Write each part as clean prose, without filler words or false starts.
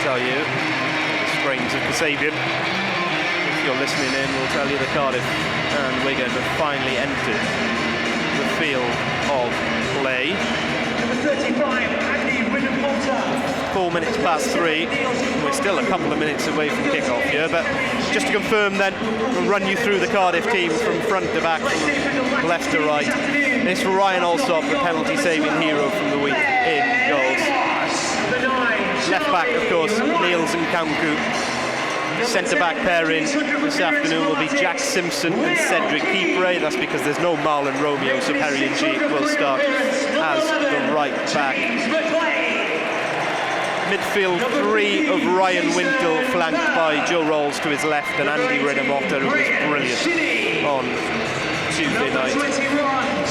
tell you. The strains of Kasabian. If you're listening in, we'll tell you that Cardiff and Wigan have finally entered the field of play. Number 35, Andy Ridden-Potter. 4 minutes past 3. We're still a couple of minutes away from kick-off here, but just to confirm then, we'll run you through the Cardiff team from front to back, from left to right. It's Ryan Alsop, the penalty-saving hero from the week, in goals. Left back, of course, Niels and Kanku. Centre-back pairing this afternoon will be Jack Simpson and Cedric Kipre. That's because there's no Marlon Romeo, so Perry and G will start as the right back. Midfield 3 of Ryan Wintle, flanked by Joe Rolls to his left and Andy Ridder-Potter, who was brilliant on Tuesday night.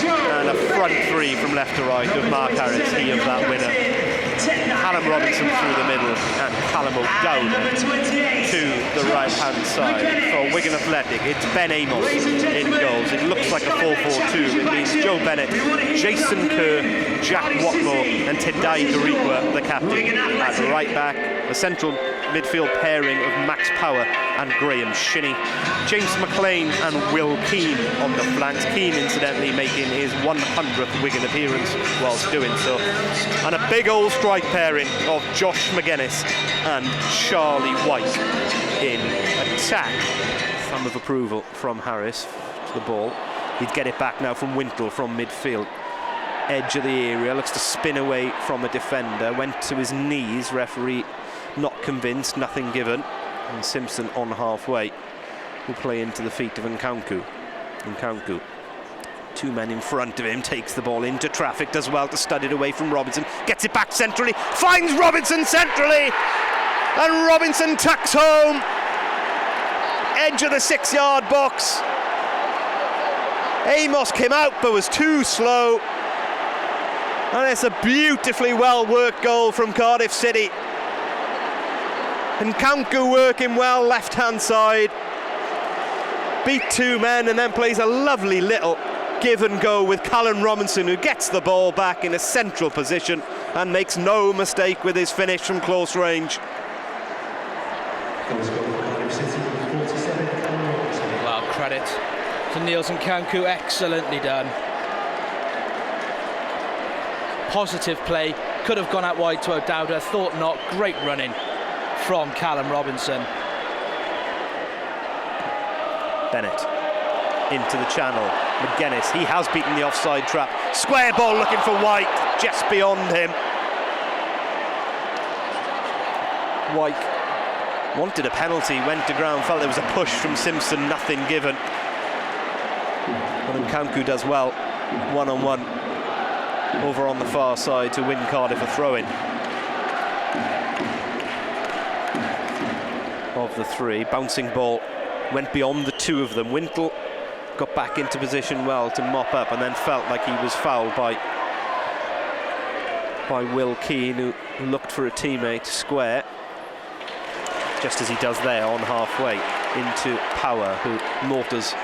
And a front 3 from left to right of Mark Harris, he of that winner. Callum Robinson through the middle and Callum O'Dowd to the right-hand side. For Wigan Athletic, it's Ben Amos in goals. It looks like a 4-4-2. It means Joe Bennett, Jason Kerr, Jack Watmore and Tendai Darikwa, the captain, at the right back. The central midfield pairing of Max Power and Graham Shinney. James McLean and Will Keane on the flanks. Keane, incidentally, making his 100th Wigan appearance whilst doing so. And a big old strike pairing of Josh McGuinness and Charlie White in attack. Thumb of approval from Harris to the ball. He'd get it back now from Wintle from midfield. Edge of the area, looks to spin away from a defender. Went to his knees, referee not convinced, nothing given. And Simpson on halfway will play into the feet of Nkanku. Nkanku, 2 men in front of him, takes the ball into traffic, does well to stud it away from Robinson, gets it back centrally, finds Robinson centrally, and Robinson tucks home. Edge of the 6-yard box. Amos came out but was too slow. And it's a beautifully well-worked goal from Cardiff City. And Nkanku working well left-hand side. Beat 2 men and then plays a lovely little give and go with Callum Robinson, who gets the ball back in a central position and makes no mistake with his finish from close range. Well, credit to Niels and Kanku, excellently done. Positive play, could have gone out wide to O'Dowd, thought not. Great running from Callum Robinson. Bennett into the channel. McGuinness, he has beaten the offside trap. Square ball looking for White, just beyond him. White wanted a penalty, went to ground, felt there was a push from Simpson, nothing given. And Nkanku does well, one-on-one over on the far side to win Cardiff a throw-in. Of the 3, bouncing ball went beyond the 2 of them. Wintle got back into position well to mop up and then felt like he was fouled by Will Keane, who looked for a teammate square, just as he does there on halfway into Power, who mortars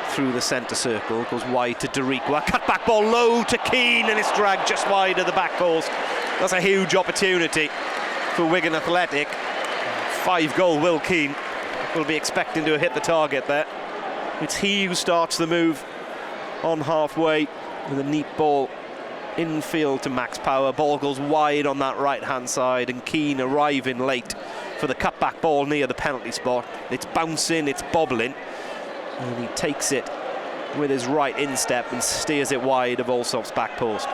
through the centre circle, goes wide to Darikwa, cut back ball low to Keane and it's dragged just wide of the back post. That's a huge opportunity for Wigan Athletic. 5-goal Will Keane will be expecting to hit the target there. It's he who starts the move on halfway with a neat ball infield to Max Power. Ball goes wide on that right-hand side and Keane arriving late for the cutback ball near the penalty spot. It's bouncing, it's bobbling, and he takes it with his right instep and steers it wide of Alsop's back post.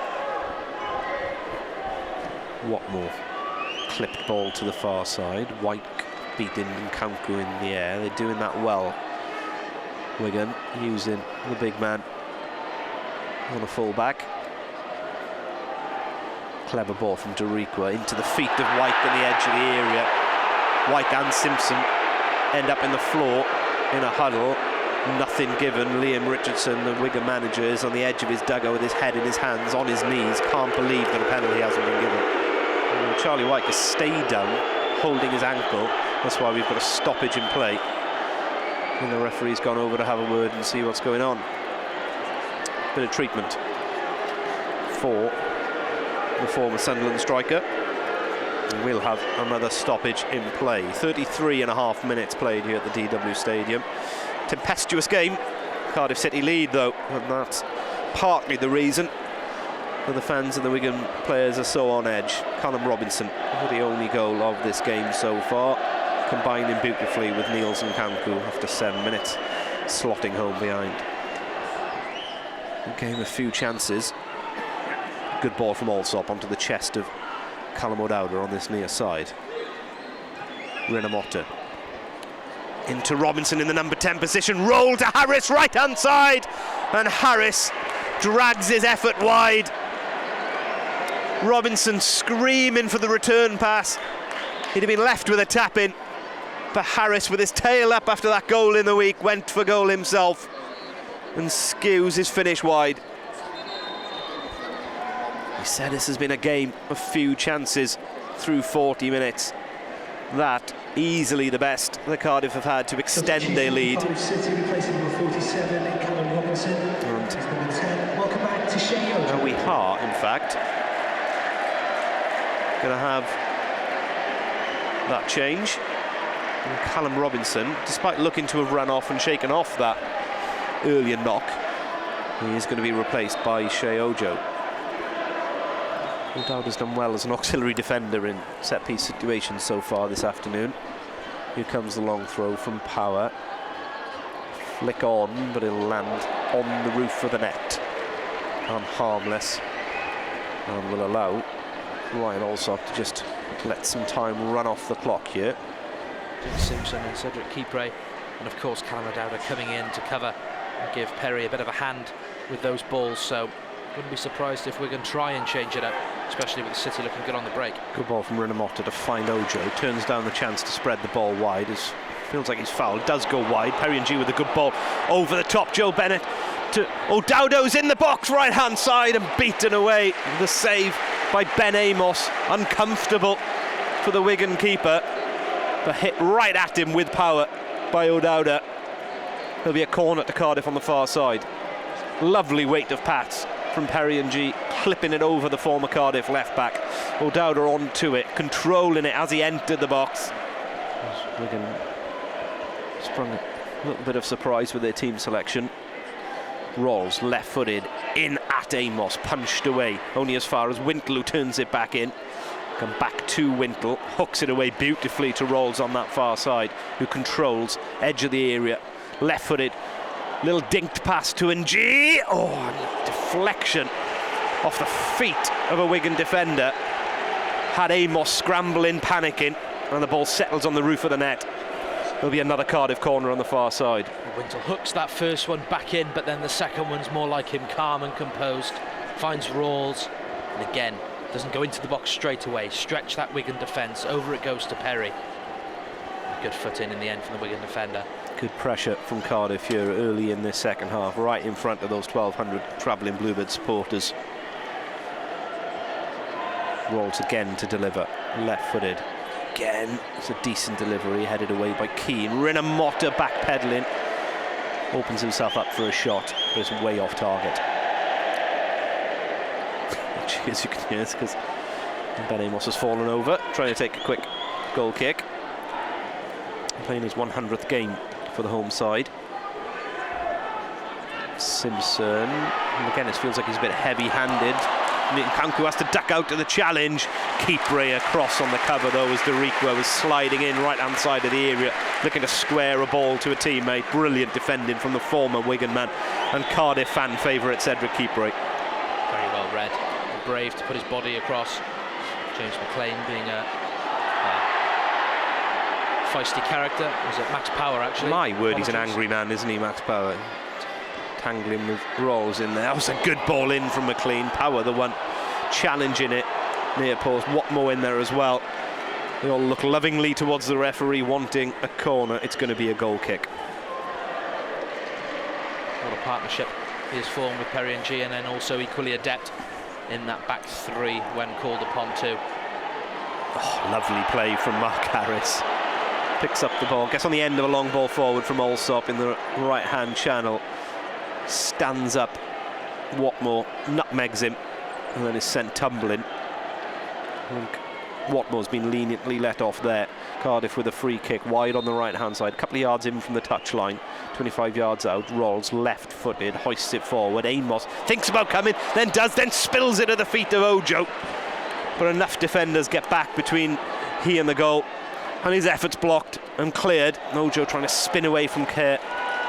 Watmore, clipped ball to the far side. White beating Nkanku in the air. They're doing that well. Wigan using the big man on a full-back. Clever ball from Darikwa into the feet of White on the edge of the area. White and Simpson end up in the floor in a huddle. Nothing given. Liam Richardson, the Wigan manager, is on the edge of his dugout with his head in his hands, on his knees. Can't believe that a penalty hasn't been given. And Charlie White has stayed down, holding his ankle. That's why we've got a stoppage in play. And the referee's gone over to have a word and see what's going on. Bit of treatment for the former Sunderland striker. We'll have another stoppage in play. 33.5 minutes played here at the DW Stadium. Tempestuous game. Cardiff City lead though, and that's partly the reason that the fans and the Wigan players are so on edge. Callum Robinson, the only goal of this game so far, combining beautifully with Niels and Kanku after 7 minutes, slotting home behind. Game a few chances. Good ball from Allsop onto the chest of Callum O'Dowda on this near side. Renamotta into Robinson in the number 10 position. Roll to Harris, right hand side, and Harris drags his effort wide. Robinson screaming for the return pass. He'd have been left with a tap in, but Harris, with his tail up after that goal in the week, went for goal himself and skews his finish wide. He said this has been a game of few chances through 40 minutes. That easily the best the Cardiff have had to extend their lead. Cardiff City replacing number 47, Callum Robinson. And number 10. Welcome back to Shea Ojo. Now we are, in fact, going to have that change. And Callum Robinson, despite looking to have run off and shaken off that earlier knock, he is going to be replaced by Shea Ojo. O'Dowda's done well as an auxiliary defender in set-piece situations so far this afternoon. Here comes the long throw from Power. Flick on, but it'll land on the roof of the net. And harmless. And will allow Ryan Allsop to just let some time run off the clock here. Simpson and Cedric Kipre, and of course Callum O'Dowda coming in to cover and give Perry a bit of a hand with those balls, so wouldn't be surprised if Wigan try and change it up, especially with City looking good on the break. Good ball from Renamotta to find Ojo. Turns down the chance to spread the ball wide. Feels like he's fouled. Does go wide. Perry and G with a good ball over the top. Joe Bennett to O'Dowda's in the box, right hand side, and beaten away. The save by Ben Amos. Uncomfortable for the Wigan keeper, but hit right at him with power by O'Dowda. There'll be a corner to Cardiff on the far side. Lovely weight of pass from Perry and G, clipping it over the former Cardiff left back. O'Dowda onto it, controlling it as he entered the box. Wigan sprung a little bit of surprise with their team selection. Rolls left-footed in at Amos, punched away only as far as Wintle, who turns it back in. Come back to Wintle, hooks it away beautifully to Rolls on that far side, who controls edge of the area. Left-footed, little dinked pass to NG. Oh, deflection off the feet of a Wigan defender. Had Amos scrambling, panicking, and the ball settles on the roof of the net. There'll be another Cardiff corner on the far side. Wintle hooks that first one back in, but then the second one's more like him, calm and composed. Finds Rawls, and again, doesn't go into the box straight away. Stretch that Wigan defence. Over it goes to Perry. Good foot in the end from the Wigan defender. Good pressure from Cardiff here early in this second half, right in front of those 1,200 travelling Bluebird supporters. Rolls again to deliver, left-footed. Again, it's a decent delivery, headed away by Keane. Renamotta backpedaling, opens himself up for a shot, but it's way off target. As you can hear, it's because Ben Amos has fallen over, trying to take a quick goal kick. Playing his 100th game for the home side. Simpson, and again it feels like he's a bit heavy-handed. Kanku has to duck out to the challenge. Kipre across on the cover though as Darikwa was sliding in right-hand side of the area, looking to square a ball to a teammate. Brilliant defending from the former Wigan man and Cardiff fan favourite Cedric Kipre. Very well read. Brave to put his body across. James McLean being a feisty character. Was it Max Power actually? My word, he's an angry man, isn't he, Max Power? Tangling with Rolls in there. That was a good ball in from McLean. Power the one challenging it near post. Watmore in there as well. They all look lovingly towards the referee, wanting a corner. It's going to be a goal kick. What a partnership he has formed with Perry and G, and then also equally adept in that back three when called upon to. Oh, lovely play from Mark Harris. Picks up the ball, gets on the end of a long ball forward from Allsop in the right-hand channel. Stands up, Watmore nutmegs him, and then is sent tumbling. I think Watmore's been leniently let off there. Cardiff with a free kick wide on the right-hand side, a couple of yards in from the touchline, 25 yards out. Rolls left-footed, hoists it forward. Amos thinks about coming, then spills it at the feet of Ojo. But enough defenders get back between he and the goal, and his efforts blocked and cleared. Ojo trying to spin away from Kerr,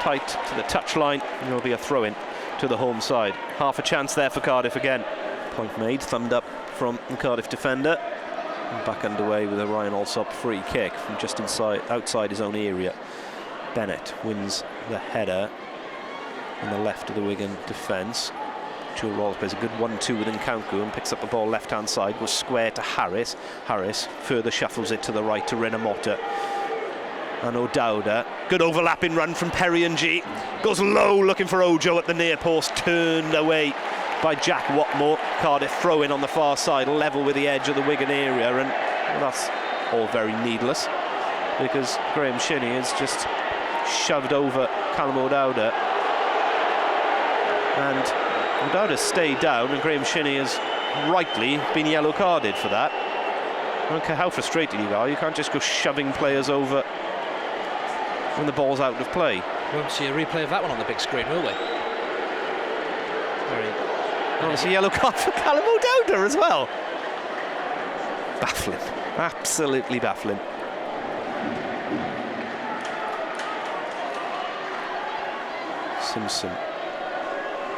tight to the touchline, and there'll be a throw-in to the home side. Half a chance there for Cardiff again. Point made, thumbed up from the Cardiff defender. And back underway with a Ryan Alsop free kick from just outside his own area. Bennett wins the header on the left of the Wigan defence. Joe Rolls plays a good 1-2 with Nkanku and picks up the ball left-hand side, goes square to Harris. Harris further shuffles it to the right to Renamotta. And O'Dowda, good overlapping run from Perry and G. Goes low looking for Ojo at the near post, turned away by Jack Watmore. Cardiff throw in on the far side, level with the edge of the Wigan area, and well, that's all very needless because Graham Shinney has just shoved over Callum O'Dowda, and O'Dowda stayed down, and Graham Shinney has rightly been yellow carded for that. I don't care how frustrated you are, you can't just go shoving players over when the ball's out of play. We won't see a replay of that one on the big screen, will we? It's a yellow card for Callum O'Dowda as well. Baffling, absolutely baffling. Simpson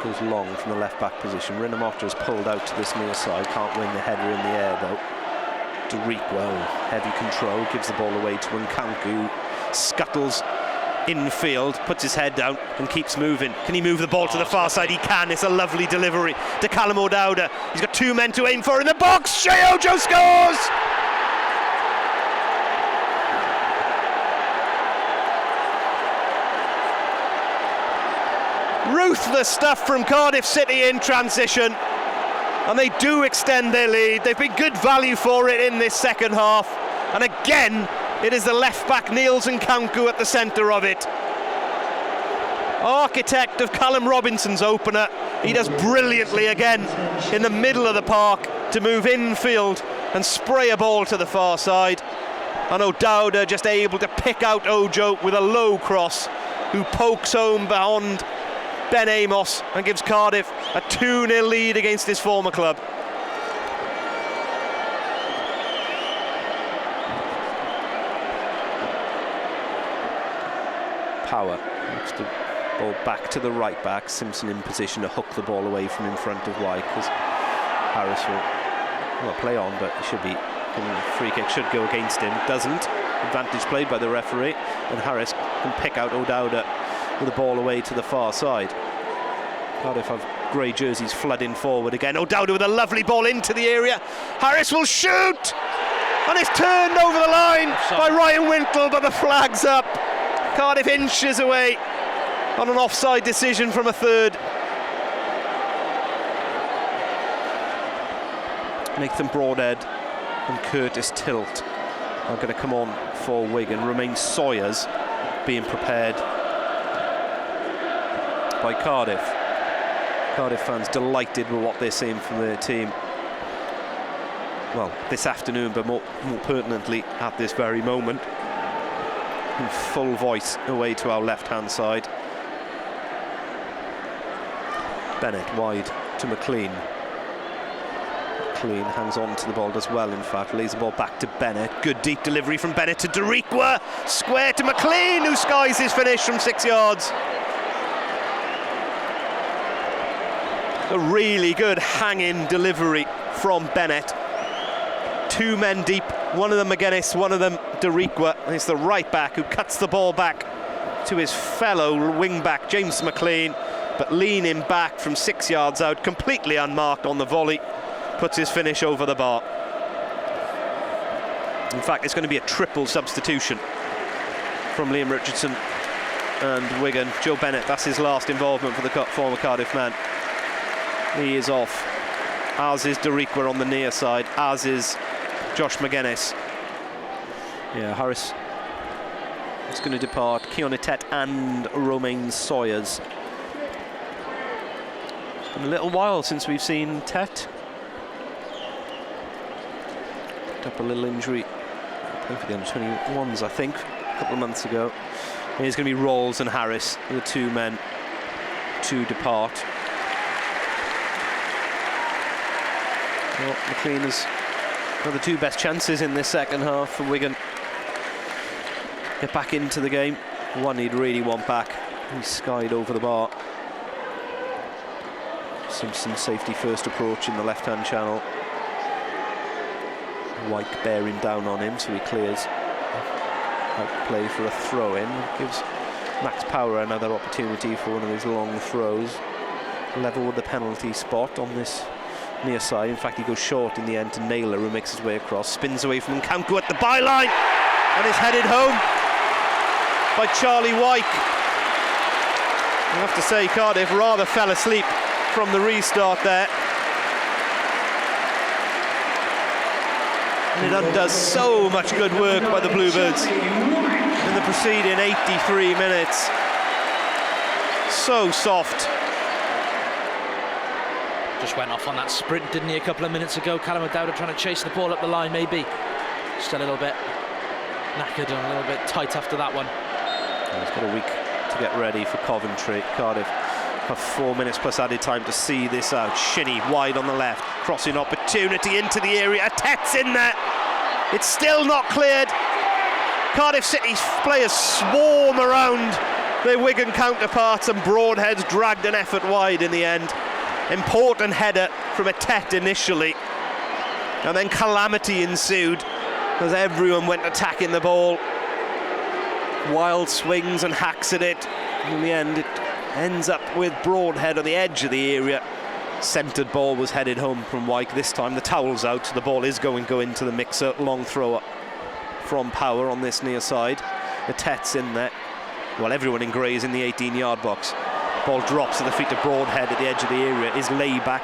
goes long from the left back position. Renamotta has pulled out to this near side, can't win the header in the air though. Deriqua, heavy control, gives the ball away to Nkanku, scuttles infield, puts his head down and keeps moving. Can he move the ball to the far side? He can. It's a lovely delivery to Callum O'Dowda. He's got two men to aim for in the box. Shea Ojo scores! Ruthless stuff from Cardiff City in transition, and they do extend their lead. They've been good value for it in this second half, and again it is the left back Niels Nkanku at the centre of it. Architect of Callum Robinson's opener. He does brilliantly again in the middle of the park to move infield and spray a ball to the far side. And O'Dowda just able to pick out Ojo with a low cross, who pokes home beyond Ben Amos and gives Cardiff a 2-0 lead against his former club. Power looks the ball back to the right back. Simpson in position to hook the ball away from in front of White, because Harris will play on, but it should be, free kick should go against him. Doesn't. Advantage played by the referee, and Harris can pick out O'Dowda with the ball away to the far side. Cardiff have grey jerseys flooding forward again. O'Dowda with a lovely ball into the area. Harris will shoot, and it's turned over the line by Ryan Wintle, but the flag's up. Cardiff inches away on an offside decision from a third. Nathan Broadhead and Curtis Tilt are going to come on for Wigan. Romain Sawyers being prepared by Cardiff. Cardiff fans delighted with what they're seeing from their team. Well, this afternoon, but more pertinently at this very moment. In full voice away to our left-hand side. Bennett wide to McLean. McLean hangs on to the ball, does well in fact, lays the ball back to Bennett. Good deep delivery from Bennett to Deriqua. Square to McLean, who skies his finish from 6 yards. A really good hanging delivery from Bennett. Two men deep, one of them McGuinness, one of them Deriqua. It's the right back who cuts the ball back to his fellow wing back James McLean, but leaning back from 6 yards out, completely unmarked on the volley, puts his finish over the bar. In fact, it's going to be a triple substitution from Liam Richardson and Wigan. Joe Bennett, that's his last involvement for the former Cardiff man. He is off, as is Deriqua on the near side, as is Josh McGuinness. Yeah, Harris is going to depart. Keone Tet and Romain Sawyers. It's been a little while since we've seen Tet. picked up a little injury. Playing for the under-21s, I think, a couple of months ago. And it's going to be Rawls and Harris, the two men to depart. Well, McLean has got the two best chances in this second half for Wigan. Get back into the game. One he'd really want back. He skied over the bar. Simpson safety first approach in the left-hand channel. White bearing down on him, so he clears. Out play for a throw-in. Gives Max Power another opportunity for one of his long throws. Level with the penalty spot on this near side. In fact, he goes short in the end to Naylor, who makes his way across. Spins away from Nkanku at the byline, and is headed home by Charlie Wyke. I have to say, Cardiff rather fell asleep from the restart there. And it undoes so much good work by the Bluebirds in the preceding 83 minutes. So soft. Just went off on that sprint, didn't he, a couple of minutes ago? Callum O'Dowda trying to chase the ball up the line, maybe. Just a little bit knackered and a little bit tight after that one. He's got a week to get ready for Coventry. Cardiff have 4 minutes plus added time to see this out. Shinnie wide on the left, crossing opportunity into the area. Tet's in there. It's still not cleared. Cardiff City's players swarm around their Wigan counterparts, and Broadhead's dragged an effort wide in the end. Important header from a Tet initially, and then calamity ensued as everyone went attacking the ball. Wild swings and hacks at it. In the end, it ends up with Broadhead on the edge of the area. Centred ball was headed home from Wyke. This time the towel's out, so the ball is going to go into the mixer. Long thrower from Power on this near side. The Tet's in there. Well, everyone in grey is in the 18-yard box. Ball drops at the feet of Broadhead at the edge of the area. His layback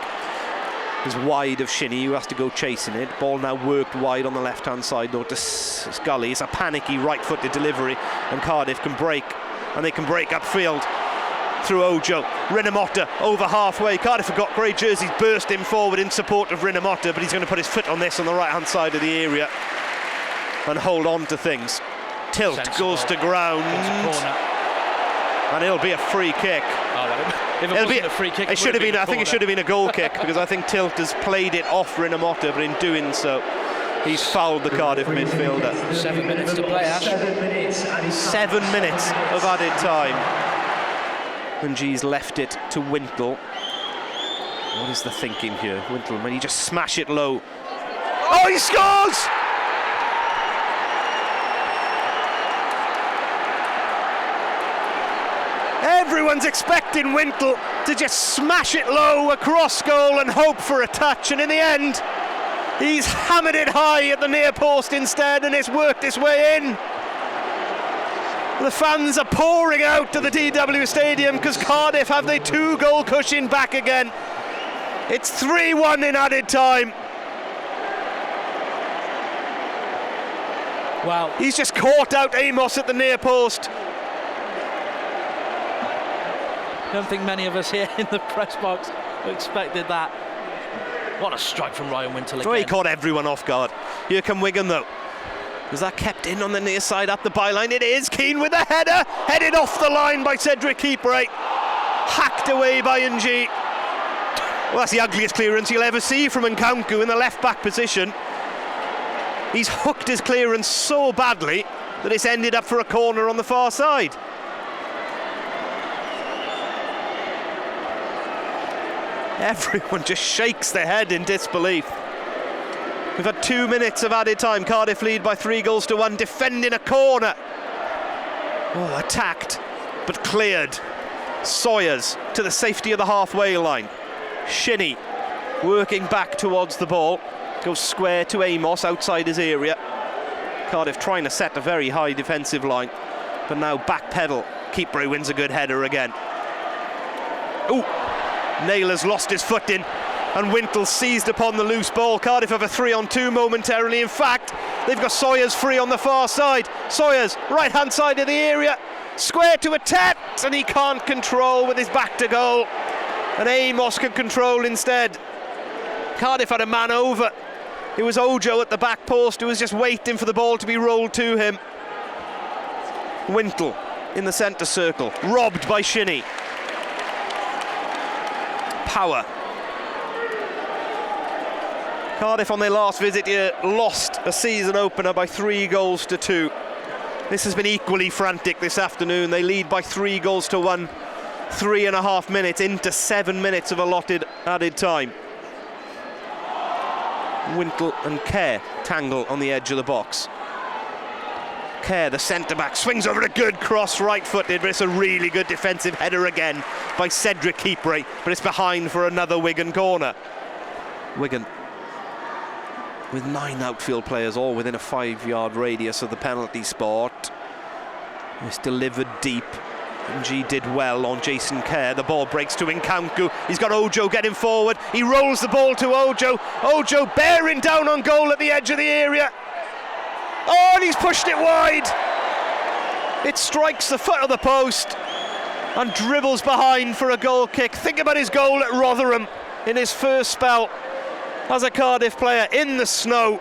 is wide of Shinnie, who has to go chasing it. Ball now worked wide on the left-hand side, though, to Scully. It's a panicky right-footed delivery, and Cardiff can break, and they can break upfield through Ojo. Rinomhota over halfway. Cardiff have got grey jerseys bursting forward in support of Rinomhota, but he's going to put his foot on this on the right-hand side of the area and hold on to things. Tilt goes to ground, and it'll be a free kick. If it wasn't a free kick, it should have been. I think it should have been a goal kick, because I think Tilt has played it off Rinomhota, but in doing so, he's fouled the Cardiff midfielder. 7 minutes to play, Ash. 7 minutes of added time. And G's left it to Wintle. What is the thinking here? Wintle, when he just smash it low. Oh, he scores! Everyone's expecting Wintle to just smash it low across goal and hope for a touch, and in the end, he's hammered it high at the near post instead, and it's worked its way in. The fans are pouring out to the DW Stadium because Cardiff have their 2-goal cushion back again. It's 3-1 in added time. Well, he's just caught out Amos at the near post. I don't think many of us here in the press box expected that. What a strike from Ryan Wintle again. Oh, he caught everyone off guard. Here come Wigan though. Was that kept in on the near side at the byline? It is. Keane with a header, headed off the line by Cedric Keeper. Hacked away by Ng. Well, that's the ugliest clearance you'll ever see from Nkanku in the left-back position. He's hooked his clearance so badly that it's ended up for a corner on the far side. Everyone just shakes their head in disbelief. We've had 2 minutes of added time. Cardiff lead by 3-1, defending a corner. Oh, attacked, but cleared. Sawyers to the safety of the halfway line. Shinnie working back towards the ball. Goes square to Amos outside his area. Cardiff trying to set a very high defensive line, but now backpedal. Keeper wins a good header again. Ooh, Naylor's lost his footing, and Wintle seized upon the loose ball. Cardiff have a 3-on-2 momentarily. In fact, they've got Sawyers free on the far side. Sawyers, right-hand side of the area, square to a Tet, and he can't control with his back to goal. And Amos can control instead. Cardiff had a man over It was Ojo at the back post who was just waiting for the ball to be rolled to him. Wintle in the centre circle, robbed by Shinnie. Power. Cardiff on their last visit here lost a season opener by 3-2. This has been equally frantic this afternoon. They lead by 3-1, 3.5 minutes into 7 minutes of allotted added time. Wintle and Kerr tangle on the edge of the box. Kerr, the centre-back, swings over a good cross, right-footed, but it's a really good defensive header again by Cedric Keepery, but it's behind for another Wigan corner. Wigan with 9 outfield players, all within a 5-yard radius of the penalty spot. It's delivered deep. NG did well on Jason Kerr. The ball breaks to Nkanku. He's got Ojo getting forward. He rolls the ball to Ojo. Ojo bearing down on goal at the edge of the area. Oh, and he's pushed it wide. It strikes the foot of the post and dribbles behind for a goal kick. Think about his goal at Rotherham in his first spell as a Cardiff player in the snow.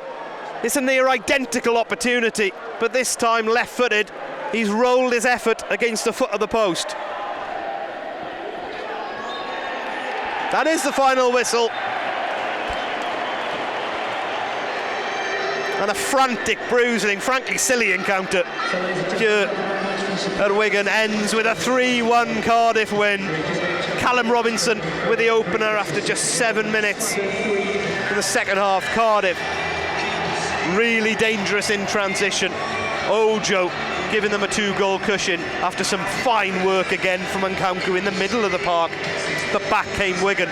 It's a near identical opportunity, but this time left-footed. He's rolled his effort against the foot of the post. That is the final whistle. And a frantic, bruising, frankly silly encounter here at Wigan ends with a 3-1 Cardiff win. Callum Robinson with the opener after just 7 minutes in the second half. Cardiff really dangerous in transition. Ojo giving them a 2-goal cushion after some fine work again from Nkanku in the middle of the park. But back came Wigan.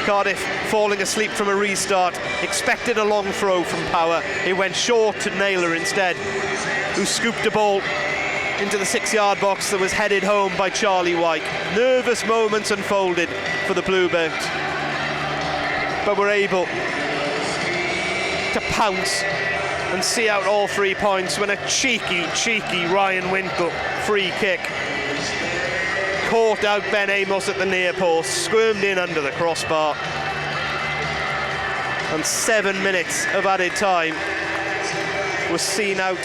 Cardiff falling asleep from a restart, expected a long throw from Power. It went short to Naylor instead, who scooped the ball into the 6-yard box that was headed home by Charlie White. Nervous moments unfolded for the Bluebirds, but were able to pounce and see out all 3 points when a cheeky Ryan Wintle free kick caught out Ben Amos at the near post, squirmed in under the crossbar, and 7 minutes of added time was seen out